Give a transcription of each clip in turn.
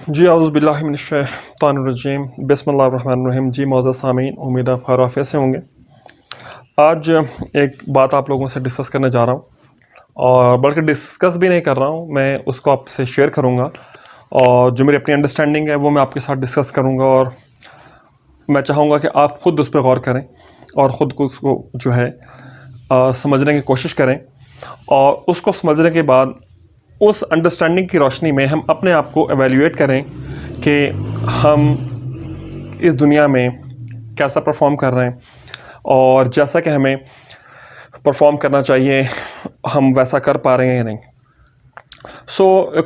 جی اعوذ باللہ من الشیطان الرجیم بسم اللہ الرحمن الرحیم۔ جی معزز سامعین، امید آپ خیر عافیت سے ہوں گے۔ آج ایک بات آپ لوگوں سے ڈسکس کرنے جا رہا ہوں، اور بلکہ ڈسکس بھی نہیں کر رہا ہوں، میں اس کو آپ سے شیئر کروں گا، اور جو میری اپنی انڈرسٹینڈنگ ہے وہ میں آپ کے ساتھ ڈسکس کروں گا، اور میں چاہوں گا کہ آپ خود اس پہ غور کریں اور خود کو اس کو جو ہے سمجھنے کی کوشش کریں، اور اس کو سمجھنے کے بعد اس انڈرسٹینڈنگ کی روشنی میں ہم اپنے آپ کو ایویلیویٹ کریں کہ ہم اس دنیا میں کیسا پرفارم کر رہے ہیں، اور جیسا کہ ہمیں پرفارم کرنا چاہیے ہم ویسا کر پا رہے ہیں یا نہیں۔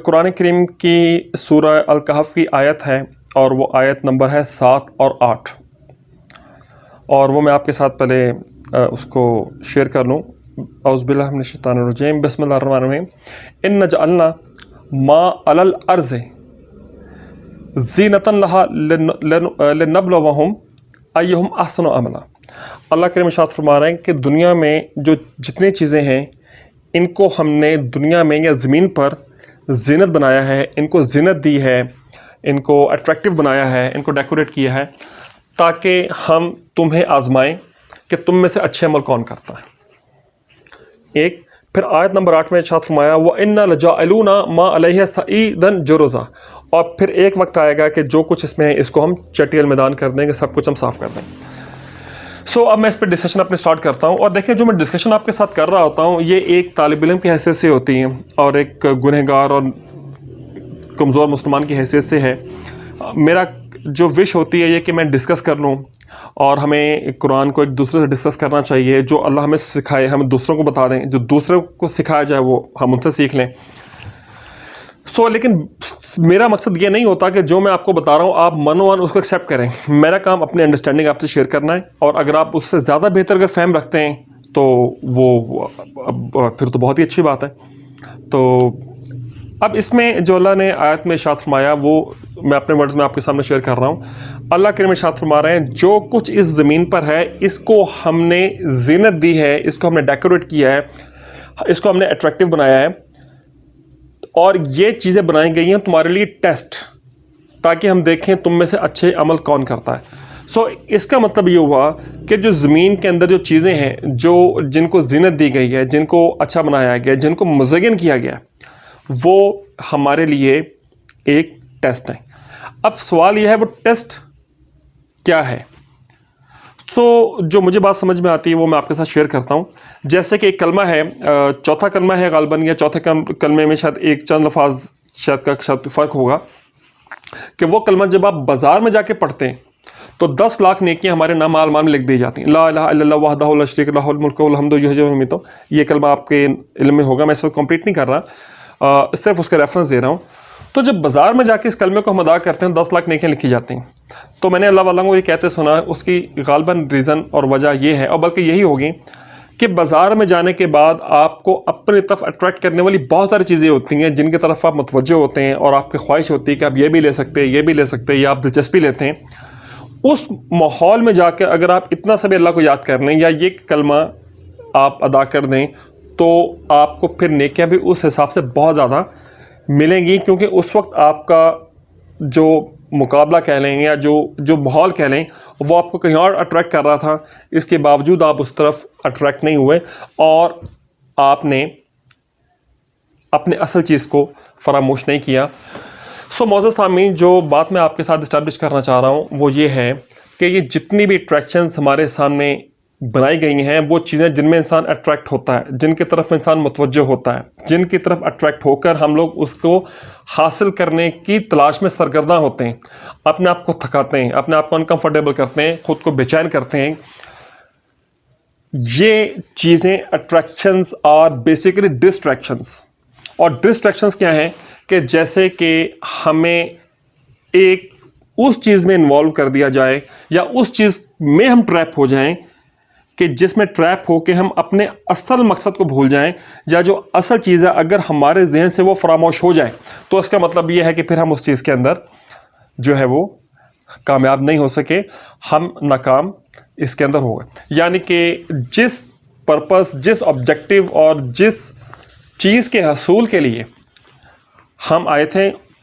قرآن کریم کی سورہ الکہف کی آیت ہے، اور وہ آیت نمبر ہے 7 اور 8، اور وہ میں آپ کے ساتھ پہلے اس کو شیئر کر لوں۔ اعوذ باللہ من الشیطان الرجیم بسم اللہ الرحمن الرحیم۔ ان جعلنا ما علی الارض زینۃ لہا لنبلوہم ایہم احسن عملا۔ اللہ کریم ارشاد فرما رہے ہیں کہ دنیا میں جو جتنی چیزیں ہیں، ان کو ہم نے دنیا میں یا زمین پر زینت بنایا ہے، ان کو زینت دی ہے، ان کو اٹریکٹیو بنایا ہے، ان کو ڈیکوریٹ کیا ہے، تاکہ ہم تمہیں آزمائیں کہ تم میں سے اچھے عمل کون کرتا ہے۔ ایک پھر آیت نمبر 8 میں ارشاد فرمایا وَإِنَّا لَجَاعِلُونَ مَا عَلَيْهَا صَعِيدًا جُرُزًا، اور پھر ایک وقت آئے گا کہ جو کچھ اس میں ہے اس کو ہم چٹیل میدان کر دیں گے، سب کچھ ہم صاف کر دیں گے۔ اب میں اس پہ ڈسکشن اپنے سٹارٹ کرتا ہوں، اور دیکھیں جو میں ڈسکشن آپ کے ساتھ کر رہا ہوتا ہوں یہ ایک طالب علم کی حیثیت سے ہوتی ہیں، اور ایک گنہگار اور کمزور مسلمان کی حیثیت سے ہے۔ میرا جو وش ہوتی ہے یہ کہ میں ڈسکس کر لوں، اور ہمیں قرآن کو ایک دوسرے سے ڈسکس کرنا چاہیے، جو اللہ ہمیں سکھائے ہم دوسروں کو بتا دیں، جو دوسروں کو سکھایا جائے وہ ہم ان سے سیکھ لیں۔ لیکن میرا مقصد یہ نہیں ہوتا کہ جو میں آپ کو بتا رہا ہوں آپ منو اس کو ایکسیپٹ کریں۔ میرا کام اپنی انڈرسٹینڈنگ آپ سے شیئر کرنا ہے، اور اگر آپ اس سے زیادہ بہتر اگر فہم رکھتے ہیں تو وہ پھر تو بہت ہی اچھی بات ہے۔ تو اب اس میں جو اللہ نے آیت میں ارشاد فرمایا وہ میں اپنے ورڈز میں آپ کے سامنے شیئر کر رہا ہوں۔ اللہ کریم ارشاد فرما رہے ہیں جو کچھ اس زمین پر ہے اس کو ہم نے زینت دی ہے، اس کو ہم نے ڈیکوریٹ کیا ہے، اس کو ہم نے اٹریکٹیو بنایا ہے، اور یہ چیزیں بنائی گئی ہیں تمہارے لیے ٹیسٹ، تاکہ ہم دیکھیں تم میں سے اچھے عمل کون کرتا ہے۔ اس کا مطلب یہ ہوا کہ جو زمین کے اندر جو چیزیں ہیں، جن کو زینت دی گئی ہے، جن کو اچھا بنایا گیا ہے، جن کو مزین کیا گیا ہے، وہ ہمارے لیے ایک ٹیسٹ ہے۔ اب سوال یہ ہے وہ ٹیسٹ کیا ہے؟ جو مجھے بات سمجھ میں آتی ہے وہ میں آپ کے ساتھ شیئر کرتا ہوں۔ جیسے کہ ایک کلمہ ہے، چوتھا کلمہ ہے غالباً، یا چوتھے کلمے میں شاید ایک چند لفظ شاید فرق ہوگا، کہ وہ کلمہ جب آپ بازار میں جا کے پڑھتے ہیں تو 10 لاکھ نیکیاں ہمارے نام اعمال میں لکھ دی جاتی ہیں۔ لا الہ الا اللہ وحدہ لا شریک لہ الملک والحمد یحیی ویمیت، یہ کلمہ آپ کے علم میں ہوگا، میں اس وقت کمپلیٹ نہیں کر رہا، صرف اس کا ریفرنس دے رہا ہوں۔ تو جب بازار میں جا کے اس کلمے کو ہم ادا کرتے ہیں 10 لاکھ نیکیاں لکھی جاتی ہیں۔ تو میں نے اللہ والوں کو یہ کہتے سنا، اس کی غالباً ریزن اور وجہ یہ ہے، اور بلکہ یہی ہوگی کہ بازار میں جانے کے بعد آپ کو اپنی طرف اٹریکٹ کرنے والی بہت ساری چیزیں ہوتی ہیں جن کی طرف آپ متوجہ ہوتے ہیں، اور آپ کی خواہش ہوتی ہے کہ آپ یہ بھی لے سکتے ہیں، یہ بھی لے سکتے ہیں، یا آپ دلچسپی لیتے ہیں۔ اس ماحول میں جا کے اگر آپ اتنا سا بھی اللہ کو یاد کر لیں، یا یہ کلمہ آپ ادا کر دیں، تو آپ کو پھر نیکیاں بھی اس حساب سے بہت زیادہ ملیں گی، کیونکہ اس وقت آپ کا جو مقابلہ کہہ لیں یا جو ماحول کہہ لیں وہ آپ کو کہیں اور اٹریکٹ کر رہا تھا، اس کے باوجود آپ اس طرف اٹریکٹ نہیں ہوئے، اور آپ نے اپنے اصل چیز کو فراموش نہیں کیا۔ معزز سامعین، جو بات میں آپ کے ساتھ اسٹیبلش کرنا چاہ رہا ہوں وہ یہ ہے کہ یہ جتنی بھی اٹریکشنز ہمارے سامنے بنائی گئی ہیں، وہ چیزیں جن میں انسان اٹریکٹ ہوتا ہے، جن کی طرف انسان متوجہ ہوتا ہے، جن کی طرف اٹریکٹ ہو کر ہم لوگ اس کو حاصل کرنے کی تلاش میں سرگرداں ہوتے ہیں، اپنے آپ کو تھکاتے ہیں، اپنے آپ کو انکمفرٹیبل کرتے ہیں، خود کو بے چین کرتے ہیں۔ یہ چیزیں اٹریکشنز اور بیسیکلی ڈسٹریکشنز، اور ڈسٹریکشنز کیا ہیں کہ جیسے کہ ہمیں ایک اس چیز میں انوالو کر دیا جائے، یا اس چیز میں ہم ٹریپ ہو جائیں کہ جس میں ٹریپ ہو کے ہم اپنے اصل مقصد کو بھول جائیں، یا جو اصل چیز ہے اگر ہمارے ذہن سے وہ فراموش ہو جائے تو اس کا مطلب یہ ہے کہ پھر ہم اس چیز کے اندر جو ہے وہ کامیاب نہیں ہو سکے، ہم ناکام اس کے اندر ہو گئے۔ یعنی کہ جس پرپس، جس آبجیکٹیو اور جس چیز کے حصول کے لیے ہم آئے تھے